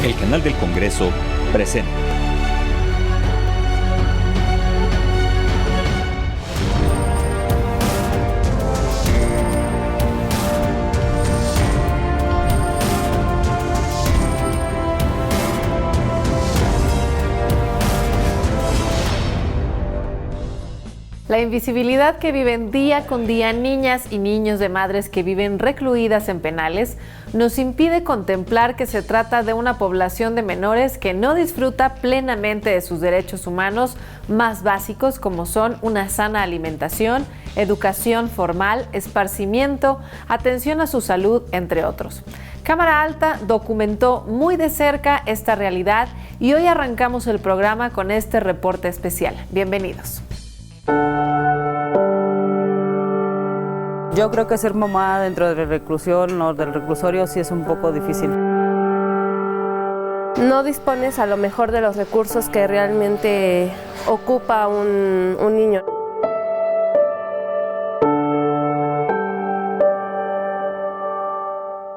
El canal del Congreso presenta. La invisibilidad que viven día con día niñas y niños de madres que viven recluidas en penales nos impide contemplar que se trata de una población de menores que no disfruta plenamente de sus derechos humanos más básicos, como son una sana alimentación, educación formal, esparcimiento, atención a su salud, entre otros. Cámara Alta documentó muy de cerca esta realidad y hoy arrancamos el programa con este reporte especial. Bienvenidos. Yo creo que ser mamá dentro de la reclusión o del reclusorio sí es un poco difícil. No dispones a lo mejor de los recursos que realmente ocupa un niño.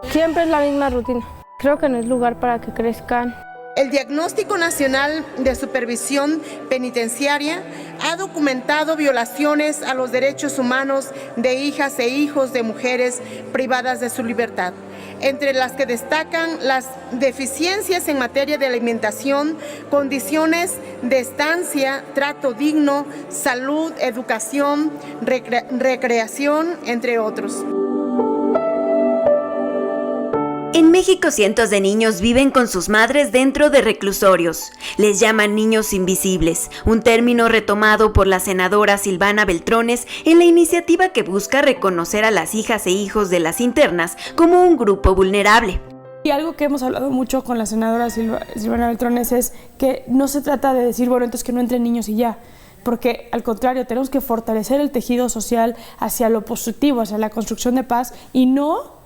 Siempre es la misma rutina. Creo que no es lugar para que crezcan. El Diagnóstico Nacional de Supervisión Penitenciaria ha documentado violaciones a los derechos humanos de hijas e hijos de mujeres privadas de su libertad, entre las que destacan las deficiencias en materia de alimentación, condiciones de estancia, trato digno, salud, educación, recreación, entre otros. En México, cientos de niños viven con sus madres dentro de reclusorios. Les llaman niños invisibles, un término retomado por la senadora Silvana Beltrones en la iniciativa que busca reconocer a las hijas e hijos de las internas como un grupo vulnerable. Y algo que hemos hablado mucho con la senadora Silvana Beltrones es que no se trata de decir, bueno, entonces que no entren niños y ya. Porque al contrario, tenemos que fortalecer el tejido social hacia lo positivo, hacia la construcción de paz y no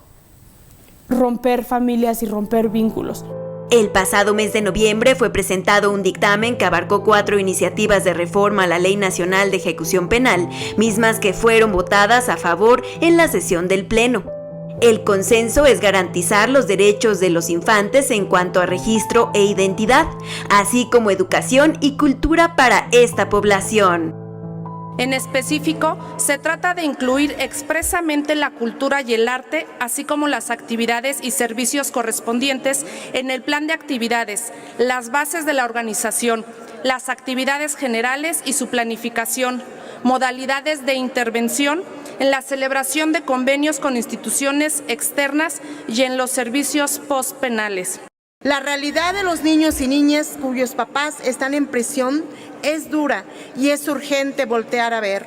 romper familias y romper vínculos. El pasado mes de noviembre fue presentado un dictamen que abarcó 4 iniciativas de reforma a la Ley Nacional de Ejecución Penal, mismas que fueron votadas a favor en la sesión del Pleno. El consenso es garantizar los derechos de los infantes en cuanto a registro e identidad, así como educación y cultura para esta población. En específico, se trata de incluir expresamente la cultura y el arte, así como las actividades y servicios correspondientes en el plan de actividades, las bases de la organización, las actividades generales y su planificación, modalidades de intervención, en la celebración de convenios con instituciones externas y en los servicios postpenales. La realidad de los niños y niñas cuyos papás están en prisión es dura y es urgente voltear a ver.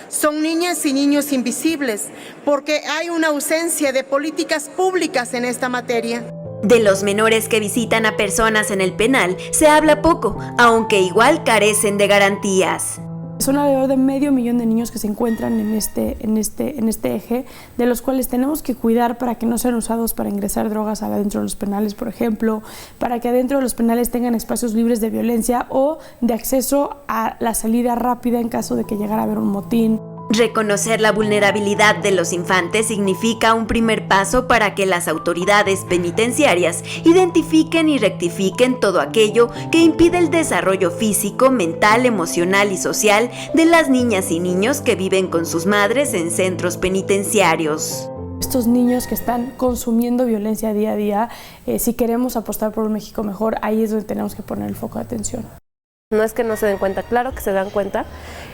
Son niñas y niños invisibles porque hay una ausencia de políticas públicas en esta materia. De los menores que visitan a personas en el penal se habla poco, aunque igual carecen de garantías. Son alrededor de 500,000 de niños que se encuentran en este eje, de los cuales tenemos que cuidar para que no sean usados para ingresar drogas adentro de los penales, por ejemplo, para que adentro de los penales tengan espacios libres de violencia o de acceso a la salida rápida en caso de que llegara a haber un motín. Reconocer la vulnerabilidad de los infantes significa un primer paso para que las autoridades penitenciarias identifiquen y rectifiquen todo aquello que impide el desarrollo físico, mental, emocional y social de las niñas y niños que viven con sus madres en centros penitenciarios. Estos niños que están consumiendo violencia día a día, si queremos apostar por un México mejor, ahí es donde tenemos que poner el foco de atención. No es que no se den cuenta, claro que se dan cuenta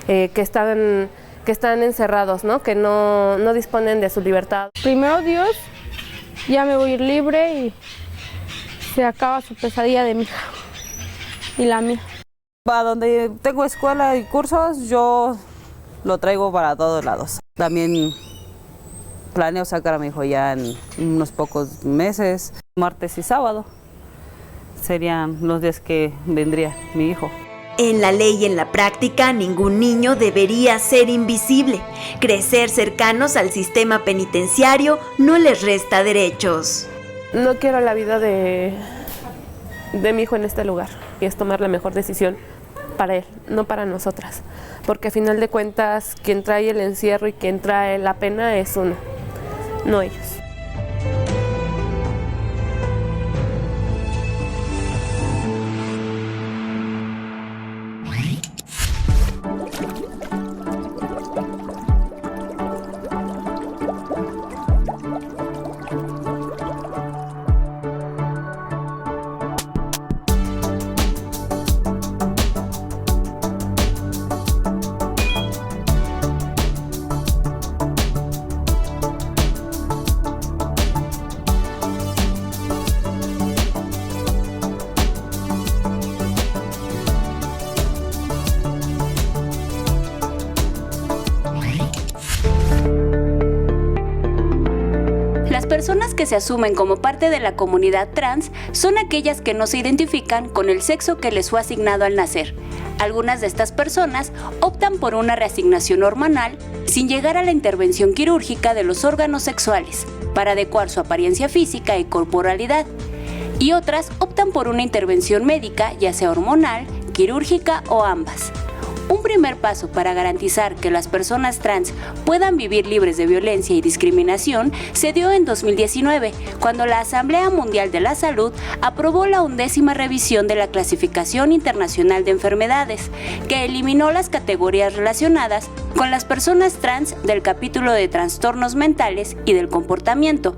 que están encerrados, ¿no? Que no disponen de su libertad. Primero Dios, ya me voy a ir libre y se acaba su pesadilla de mi hija y la mía. Para donde tengo escuela y cursos, yo lo traigo para todos lados. También planeo sacar a mi hijo ya en unos pocos meses, martes y sábado. Serían los días que vendría mi hijo. En la ley y en la práctica, ningún niño debería ser invisible. Crecer cercanos al sistema penitenciario no les resta derechos. No quiero la vida de mi hijo en este lugar y es tomar la mejor decisión para él, no para nosotras. Porque a final de cuentas, quien trae el encierro y quien trae la pena es uno, no ellos. personas que se asumen como parte de la comunidad trans son aquellas que no se identifican con el sexo que les fue asignado al nacer. Algunas de estas personas optan por una reasignación hormonal sin llegar a la intervención quirúrgica de los órganos sexuales para adecuar su apariencia física y corporalidad. Y otras optan por una intervención médica, ya sea hormonal, quirúrgica o ambas. Un primer paso para garantizar que las personas trans puedan vivir libres de violencia y discriminación se dio en 2019, cuando la Asamblea Mundial de la Salud aprobó la 11ª revisión de la Clasificación Internacional de Enfermedades, que eliminó las categorías relacionadas con las personas trans del capítulo de trastornos mentales y del comportamiento.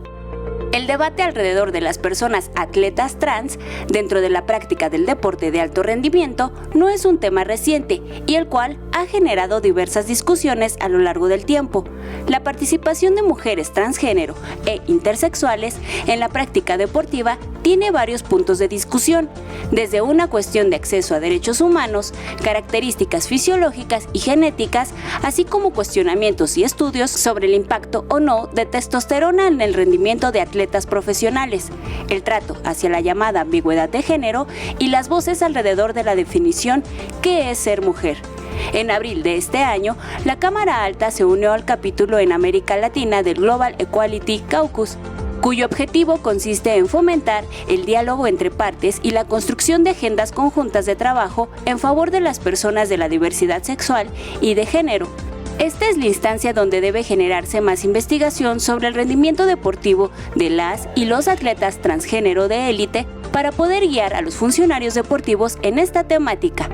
El debate alrededor de las personas atletas trans dentro de la práctica del deporte de alto rendimiento no es un tema reciente y el cual ha generado diversas discusiones a lo largo del tiempo. La participación de mujeres transgénero e intersexuales en la práctica deportiva tiene varios puntos de discusión, desde una cuestión de acceso a derechos humanos, características fisiológicas y genéticas, así como cuestionamientos y estudios sobre el impacto o no de testosterona en el rendimiento de atletas profesionales, el trato hacia la llamada ambigüedad de género y las voces alrededor de la definición ¿qué es ser mujer? En abril de este año, la Cámara Alta se unió al capítulo en América Latina del Global Equality Caucus, cuyo objetivo consiste en fomentar el diálogo entre partes y la construcción de agendas conjuntas de trabajo en favor de las personas de la diversidad sexual y de género. Esta es la instancia donde debe generarse más investigación sobre el rendimiento deportivo de las y los atletas transgénero de élite para poder guiar a los funcionarios deportivos en esta temática.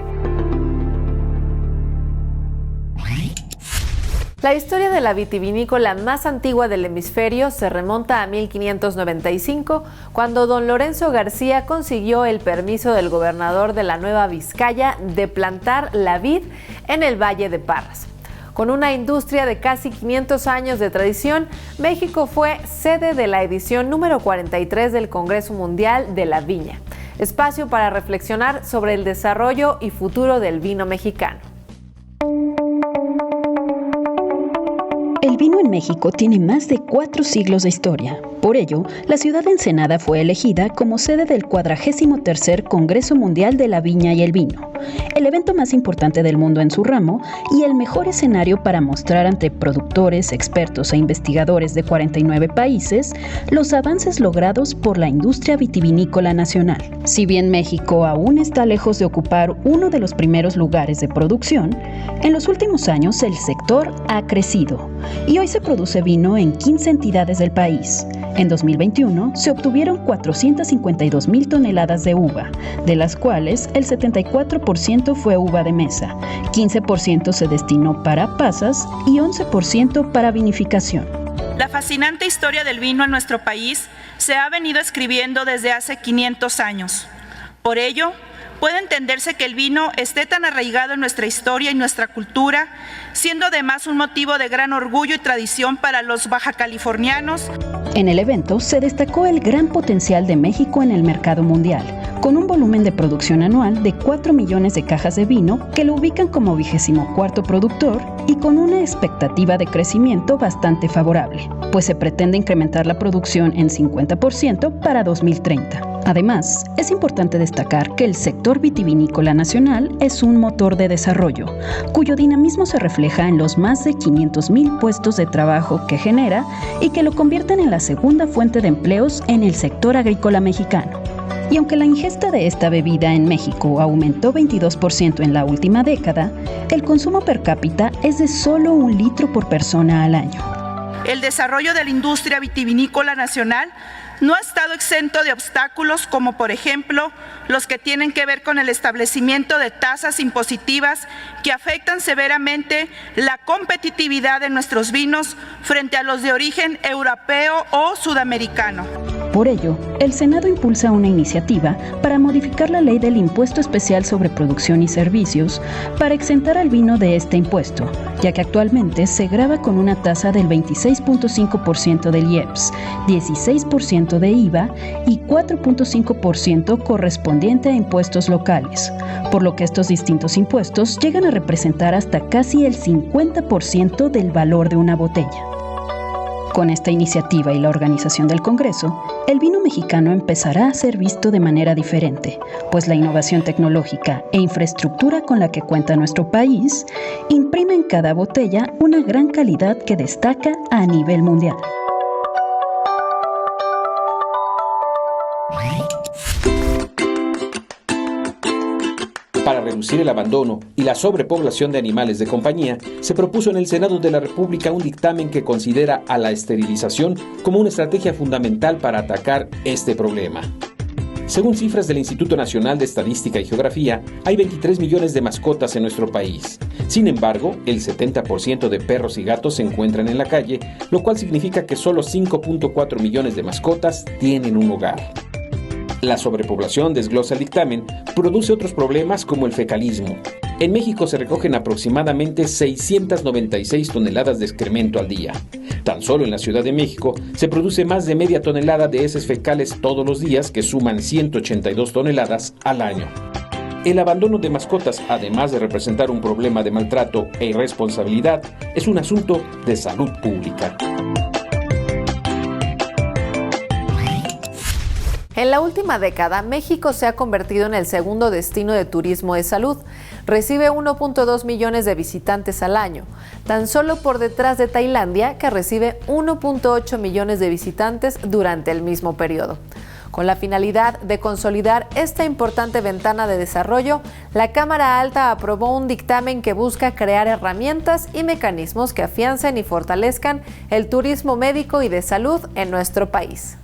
La historia de la vitivinícola más antigua del hemisferio se remonta a 1595, cuando don Lorenzo García consiguió el permiso del gobernador de la Nueva Vizcaya de plantar la vid en el Valle de Parras. Con una industria de casi 500 años de tradición, México fue sede de la edición número 43 del Congreso Mundial de la Viña, espacio para reflexionar sobre el desarrollo y futuro del vino mexicano. El vino en México tiene más de 4 siglos de historia. Por ello, la ciudad de Ensenada fue elegida como sede del 43º Congreso Mundial de la Viña y el Vino, el evento más importante del mundo en su ramo y el mejor escenario para mostrar ante productores, expertos e investigadores de 49 países los avances logrados por la industria vitivinícola nacional. Si bien México aún está lejos de ocupar uno de los primeros lugares de producción, en los últimos años el sector ha crecido y hoy se produce vino en 15 entidades del país. En 2021 se obtuvieron 452,000 toneladas de uva, de las cuales el 74% fue uva de mesa, 15% se destinó para pasas y 11% para vinificación. La fascinante historia del vino en nuestro país se ha venido escribiendo desde hace 500 años. Por ello, puede entenderse que el vino esté tan arraigado en nuestra historia y nuestra cultura, siendo además un motivo de gran orgullo y tradición para los bajacalifornianos. En el evento se destacó el gran potencial de México en el mercado mundial, con un volumen de producción anual de 4 millones de cajas de vino que lo ubican como 24º productor y con una expectativa de crecimiento bastante favorable, pues se pretende incrementar la producción en 50% para 2030. Además, es importante destacar que el sector vitivinícola nacional es un motor de desarrollo, cuyo dinamismo se refleja en los más de 500,000 puestos de trabajo que genera y que lo convierten en la segunda fuente de empleos en el sector agrícola mexicano. Y aunque la ingesta de esta bebida en México aumentó 22% en la última década, el consumo per cápita es de solo 1 litro por persona al año. El desarrollo de la industria vitivinícola nacional no ha estado exento de obstáculos como, por ejemplo, los que tienen que ver con el establecimiento de tasas impositivas que afectan severamente la competitividad de nuestros vinos frente a los de origen europeo o sudamericano. Por ello, el Senado impulsa una iniciativa para modificar la ley del Impuesto Especial sobre Producción y Servicios para exentar al vino de este impuesto, ya que actualmente se grava con una tasa del 26.5% del IEPS, 16% de IVA y 4.5% correspondiente a impuestos locales, por lo que estos distintos impuestos llegan a representar hasta casi el 50% del valor de una botella. Con esta iniciativa y la organización del Congreso, el vino mexicano empezará a ser visto de manera diferente, pues la innovación tecnológica e infraestructura con la que cuenta nuestro país imprime en cada botella una gran calidad que destaca a nivel mundial. Para reducir el abandono y la sobrepoblación de animales de compañía, se propuso en el Senado de la República un dictamen que considera a la esterilización como una estrategia fundamental para atacar este problema. Según cifras del Instituto Nacional de Estadística y Geografía, hay 23 millones de mascotas en nuestro país. Sin embargo, el 70% de perros y gatos se encuentran en la calle, lo cual significa que solo 5.4 millones de mascotas tienen un hogar. La sobrepoblación, desglosa el dictamen, produce otros problemas como el fecalismo. En México se recogen aproximadamente 696 toneladas de excremento al día. Tan solo en la Ciudad de México se produce más de media tonelada de heces fecales todos los días, que suman 182 toneladas al año. El abandono de mascotas, además de representar un problema de maltrato e irresponsabilidad, es un asunto de salud pública. En la última década, México se ha convertido en el segundo destino de turismo de salud. Recibe 1.2 millones de visitantes al año, tan solo por detrás de Tailandia, que recibe 1.8 millones de visitantes durante el mismo periodo. Con la finalidad de consolidar esta importante ventana de desarrollo, la Cámara Alta aprobó un dictamen que busca crear herramientas y mecanismos que afiancen y fortalezcan el turismo médico y de salud en nuestro país.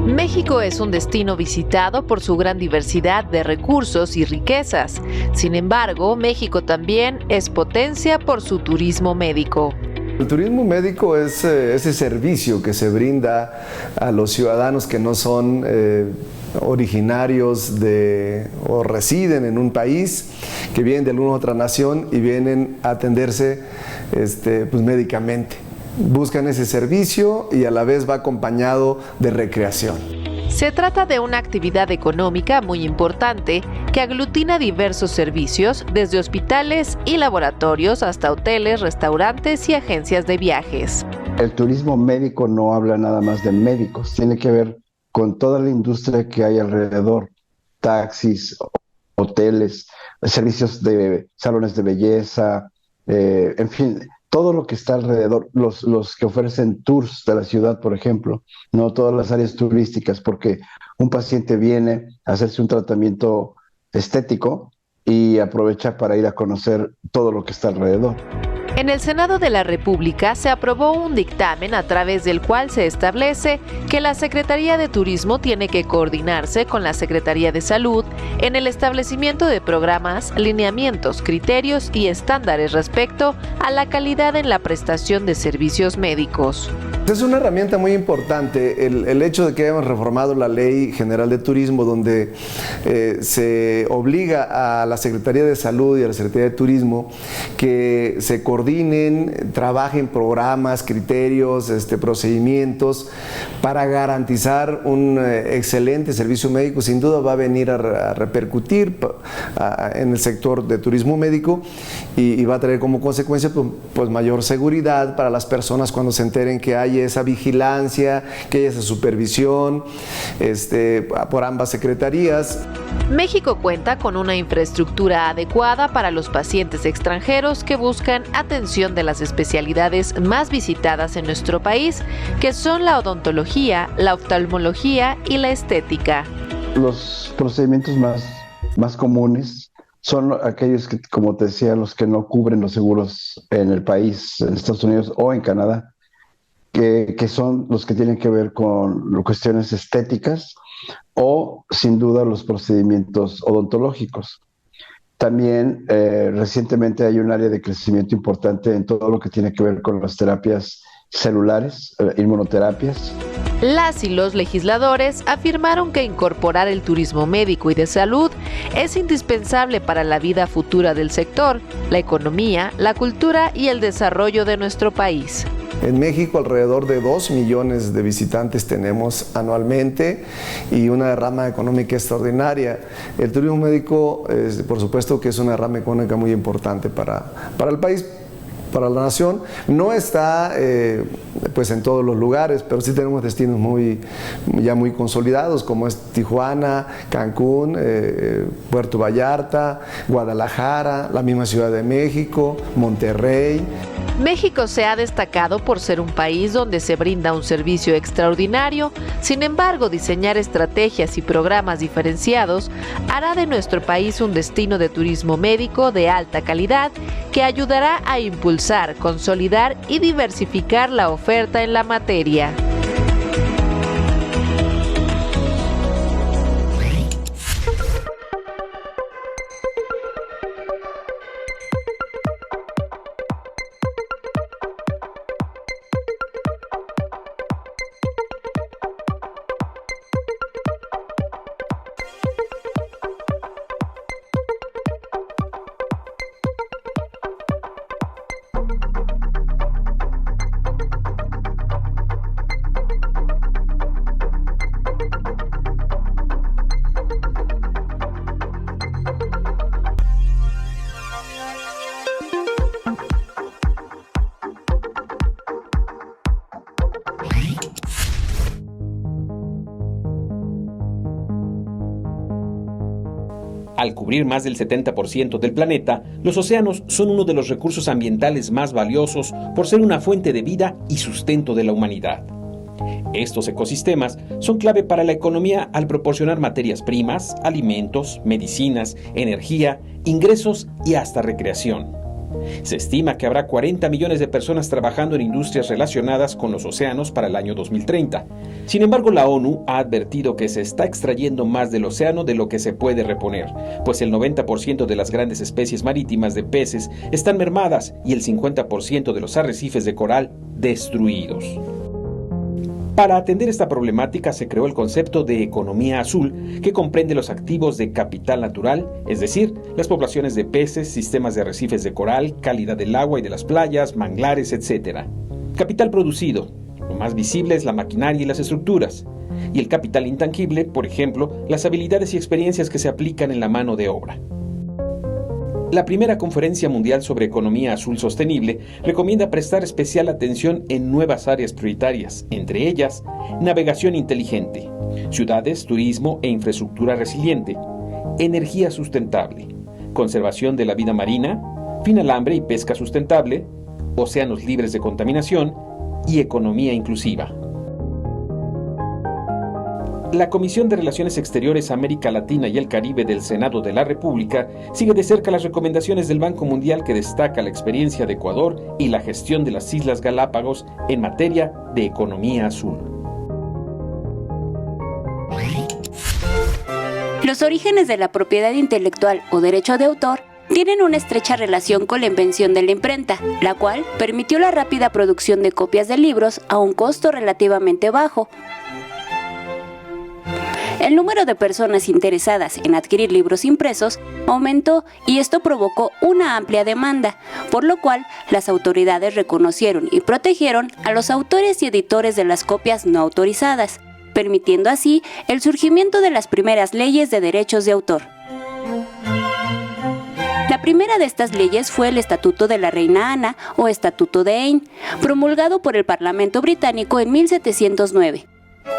México es un destino visitado por su gran diversidad de recursos y riquezas. Sin embargo, México también es potencia por su turismo médico. El turismo médico es ese servicio que se brinda a los ciudadanos que no son originarios o residen en un país, que vienen de alguna otra nación y vienen a atenderse médicamente. Buscan ese servicio y a la vez va acompañado de recreación. Se trata de una actividad económica muy importante que aglutina diversos servicios, desde hospitales y laboratorios hasta hoteles, restaurantes y agencias de viajes. El turismo médico no habla nada más de médicos, tiene que ver con toda la industria que hay alrededor, taxis, hoteles, servicios de salones de belleza, en fin, todo lo que está alrededor, los que ofrecen tours de la ciudad, por ejemplo, no todas las áreas turísticas, porque un paciente viene a hacerse un tratamiento estético y aprovecha para ir a conocer todo lo que está alrededor. En el Senado de la República se aprobó un dictamen a través del cual se establece que la Secretaría de Turismo tiene que coordinarse con la Secretaría de Salud en el establecimiento de programas, lineamientos, criterios y estándares respecto a la calidad en la prestación de servicios médicos. Es una herramienta muy importante el hecho de que hayamos reformado la Ley General de Turismo, donde se obliga a la Secretaría de Salud y a la Secretaría de Turismo que se coordinen, trabajen programas, criterios, procedimientos para garantizar un excelente servicio médico. Sin duda va a venir a repercutir en el sector de turismo médico y va a traer como consecuencia pues mayor seguridad para las personas cuando se enteren que hay esa vigilancia, que hay esa supervisión por ambas secretarías. México cuenta con una infraestructura adecuada para los pacientes extranjeros que buscan atención de las especialidades más visitadas en nuestro país, que son la odontología, la oftalmología y la estética. Los procedimientos más comunes son aquellos que, como te decía, los que no cubren los seguros en el país, en Estados Unidos o en Canadá, que son los que tienen que ver con cuestiones estéticas o, sin duda, los procedimientos odontológicos. También recientemente hay un área de crecimiento importante en todo lo que tiene que ver con las terapias celulares, inmunoterapias. Las y los legisladores afirmaron que incorporar el turismo médico y de salud es indispensable para la vida futura del sector, la economía, la cultura y el desarrollo de nuestro país. En México alrededor de 2 millones de visitantes tenemos anualmente y una derrama económica extraordinaria. El turismo médico, por supuesto que es una derrama económica muy importante para el país, para la nación. No está pues en todos los lugares, pero sí tenemos destinos ya muy consolidados, como es Tijuana, Cancún, Puerto Vallarta, Guadalajara, la misma Ciudad de México, Monterrey. México se ha destacado por ser un país donde se brinda un servicio extraordinario. Sin embargo, diseñar estrategias y programas diferenciados hará de nuestro país un destino de turismo médico de alta calidad que ayudará a impulsar, consolidar y diversificar la oferta en la materia. Al cubrir más del 70% del planeta, los océanos son uno de los recursos ambientales más valiosos por ser una fuente de vida y sustento de la humanidad. Estos ecosistemas son clave para la economía al proporcionar materias primas, alimentos, medicinas, energía, ingresos y hasta recreación. Se estima que habrá 40 millones de personas trabajando en industrias relacionadas con los océanos para el año 2030. Sin embargo, la ONU ha advertido que se está extrayendo más del océano de lo que se puede reponer, pues el 90% de las grandes especies marítimas de peces están mermadas y el 50% de los arrecifes de coral destruidos. Para atender esta problemática se creó el concepto de economía azul, que comprende los activos de capital natural, es decir, las poblaciones de peces, sistemas de arrecifes de coral, calidad del agua y de las playas, manglares, etc. Capital producido, lo más visible es la maquinaria y las estructuras. Y el capital intangible, por ejemplo, las habilidades y experiencias que se aplican en la mano de obra. La primera Conferencia Mundial sobre Economía Azul Sostenible recomienda prestar especial atención en nuevas áreas prioritarias, entre ellas, navegación inteligente, ciudades, turismo e infraestructura resiliente, energía sustentable, conservación de la vida marina, fin al hambre y pesca sustentable, océanos libres de contaminación y economía inclusiva. La Comisión de Relaciones Exteriores América Latina y el Caribe del Senado de la República sigue de cerca las recomendaciones del Banco Mundial, que destaca la experiencia de Ecuador y la gestión de las Islas Galápagos en materia de economía azul. Los orígenes de la propiedad intelectual o derecho de autor tienen una estrecha relación con la invención de la imprenta, la cual permitió la rápida producción de copias de libros a un costo relativamente bajo. El número de personas interesadas en adquirir libros impresos aumentó y esto provocó una amplia demanda, por lo cual las autoridades reconocieron y protegieron a los autores y editores de las copias no autorizadas, permitiendo así el surgimiento de las primeras leyes de derechos de autor. La primera de estas leyes fue el Estatuto de la Reina Ana o Estatuto de Ane, promulgado por el Parlamento británico en 1709.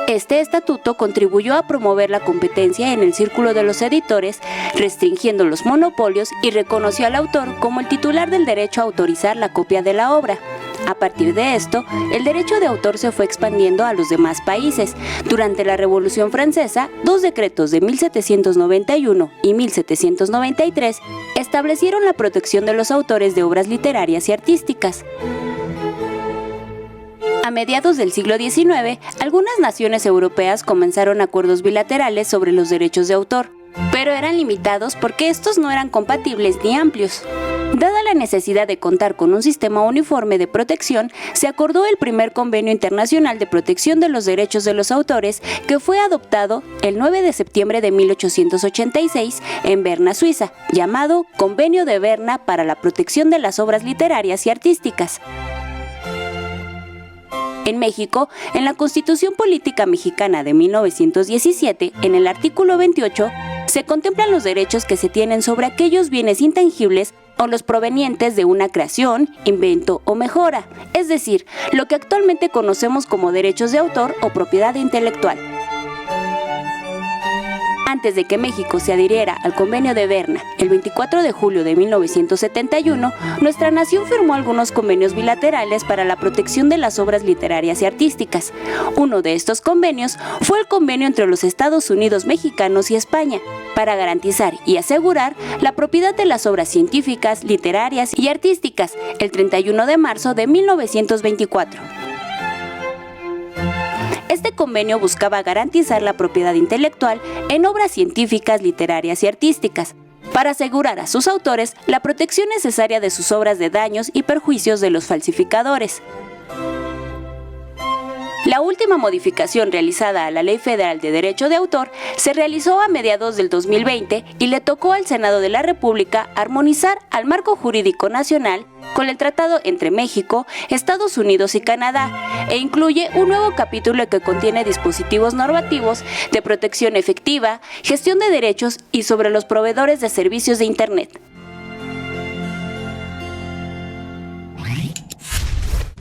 Este estatuto contribuyó a promover la competencia en el círculo de los editores, restringiendo los monopolios y reconoció al autor como el titular del derecho a autorizar la copia de la obra. A partir de esto, el derecho de autor se fue expandiendo a los demás países. Durante la Revolución Francesa, dos decretos de 1791 y 1793 establecieron la protección de los autores de obras literarias y artísticas. A mediados del siglo XIX, algunas naciones europeas comenzaron acuerdos bilaterales sobre los derechos de autor, pero eran limitados porque estos no eran compatibles ni amplios. Dada la necesidad de contar con un sistema uniforme de protección, se acordó el primer Convenio Internacional de Protección de los Derechos de los Autores, que fue adoptado el 9 de septiembre de 1886 en Berna, Suiza, llamado Convenio de Berna para la Protección de las Obras Literarias y Artísticas. En México, en la Constitución Política Mexicana de 1917, en el artículo 28, se contemplan los derechos que se tienen sobre aquellos bienes intangibles o los provenientes de una creación, invento o mejora, es decir, lo que actualmente conocemos como derechos de autor o propiedad intelectual. Antes de que México se adhiriera al Convenio de Berna, el 24 de julio de 1971, nuestra nación firmó algunos convenios bilaterales para la protección de las obras literarias y artísticas. Uno de estos convenios fue el convenio entre los Estados Unidos mexicanos y España, para garantizar y asegurar la propiedad de las obras científicas, literarias y artísticas, el 31 de marzo de 1924. Este convenio buscaba garantizar la propiedad intelectual en obras científicas, literarias y artísticas, para asegurar a sus autores la protección necesaria de sus obras de daños y perjuicios de los falsificadores. La última modificación realizada a la Ley Federal de Derecho de Autor se realizó a mediados del 2020 y le tocó al Senado de la República armonizar al marco jurídico nacional con el tratado entre México, Estados Unidos y Canadá, e incluye un nuevo capítulo que contiene dispositivos normativos de protección efectiva, gestión de derechos y sobre los proveedores de servicios de Internet.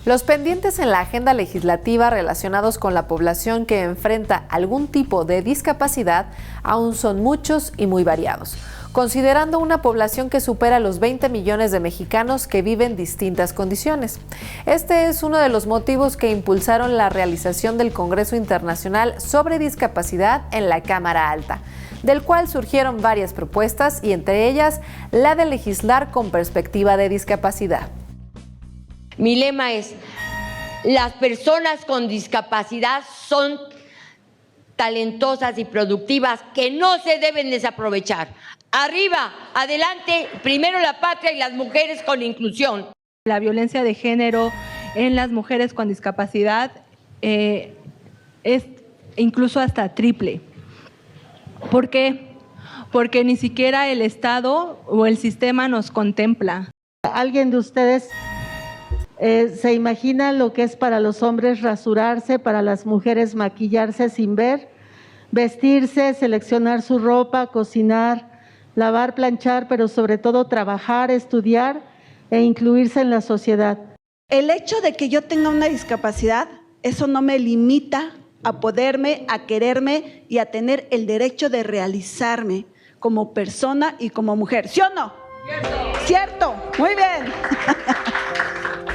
Los pendientes en la agenda legislativa relacionados con la población que enfrenta algún tipo de discapacidad aún son muchos y muy variados, considerando una población que supera los 20 millones de mexicanos que viven distintas condiciones. Este es uno de los motivos que impulsaron la realización del Congreso Internacional sobre Discapacidad en la Cámara Alta, del cual surgieron varias propuestas y entre ellas la de legislar con perspectiva de discapacidad. Mi lema es, las personas con discapacidad son talentosas y productivas que no se deben desaprovechar. Arriba, adelante, primero la patria y las mujeres con inclusión. La violencia de género en las mujeres con discapacidad es incluso hasta triple. ¿Por qué? Porque ni siquiera el Estado o el sistema nos contempla. ¿Alguien de ustedes se imagina lo que es para los hombres rasurarse, para las mujeres maquillarse sin ver, vestirse, seleccionar su ropa, cocinar, lavar, planchar, pero sobre todo trabajar, estudiar e incluirse en la sociedad? El hecho de que yo tenga una discapacidad, eso no me limita a poderme, a quererme y a tener el derecho de realizarme como persona y como mujer. ¿Sí o no? ¡Cierto! ¡Cierto! Muy bien.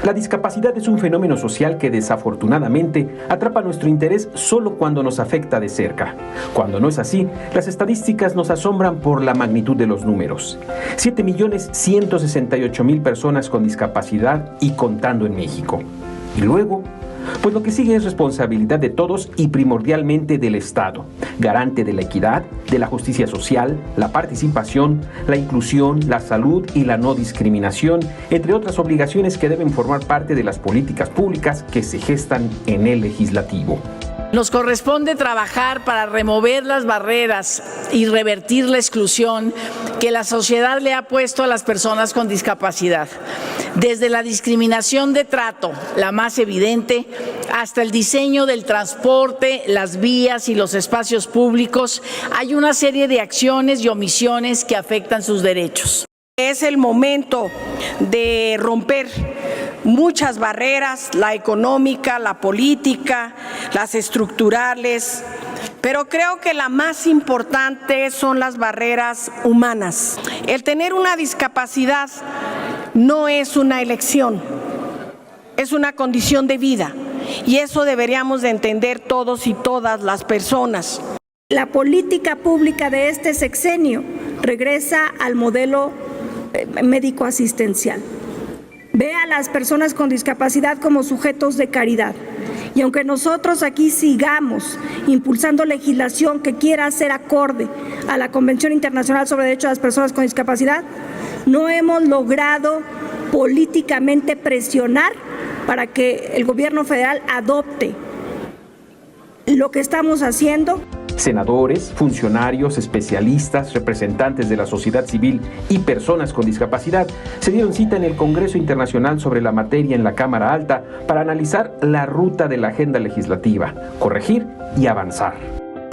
La discapacidad es un fenómeno social que desafortunadamente atrapa nuestro interés solo cuando nos afecta de cerca. Cuando no es así, las estadísticas nos asombran por la magnitud de los números. 7.168.000 personas con discapacidad y contando en México. Y luego, pues lo que sigue es responsabilidad de todos y primordialmente del Estado, garante de la equidad, de la justicia social, la participación, la inclusión, la salud y la no discriminación, entre otras obligaciones que deben formar parte de las políticas públicas que se gestan en el legislativo. Nos corresponde trabajar para remover las barreras y revertir la exclusión que la sociedad le ha puesto a las personas con discapacidad. Desde la discriminación de trato, la más evidente, hasta el diseño del transporte, las vías y los espacios públicos, hay una serie de acciones y omisiones que afectan sus derechos. Es el momento de romper muchas barreras, la económica, la política, las estructurales, pero creo que la más importante son las barreras humanas. El tener una discapacidad no es una elección, es una condición de vida y eso deberíamos de entender todos y todas las personas. La política pública de este sexenio regresa al modelo médico asistencial. Ve a las personas con discapacidad como sujetos de caridad. Y aunque nosotros aquí sigamos impulsando legislación que quiera ser acorde a la Convención Internacional sobre Derechos de las Personas con Discapacidad, no hemos logrado políticamente presionar para que el gobierno federal adopte lo que estamos haciendo. Senadores, funcionarios, especialistas, representantes de la sociedad civil y personas con discapacidad se dieron cita en el Congreso Internacional sobre la materia en la Cámara Alta para analizar la ruta de la agenda legislativa, corregir y avanzar.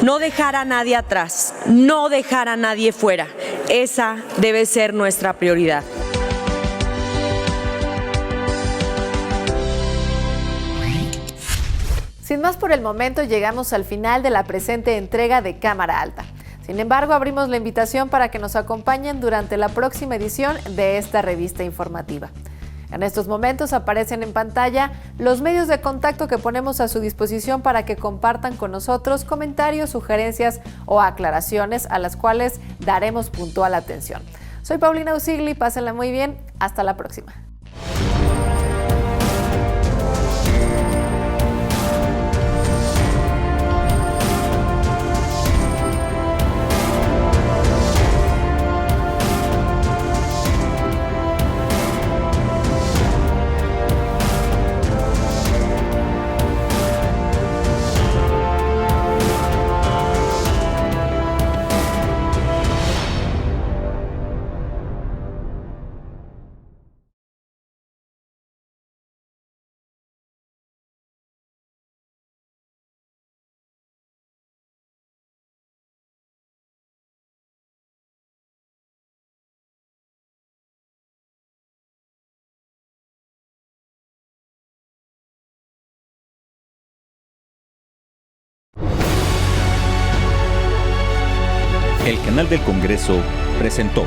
No dejar a nadie atrás, no dejar a nadie fuera. Esa debe ser nuestra prioridad. Sin más por el momento, llegamos al final de la presente entrega de Cámara Alta. Sin embargo, abrimos la invitación para que nos acompañen durante la próxima edición de esta revista informativa. En estos momentos aparecen en pantalla los medios de contacto que ponemos a su disposición para que compartan con nosotros comentarios, sugerencias o aclaraciones a las cuales daremos puntual atención. Soy Paulina Usigli, pásenla muy bien, hasta la próxima. El canal del Congreso presentó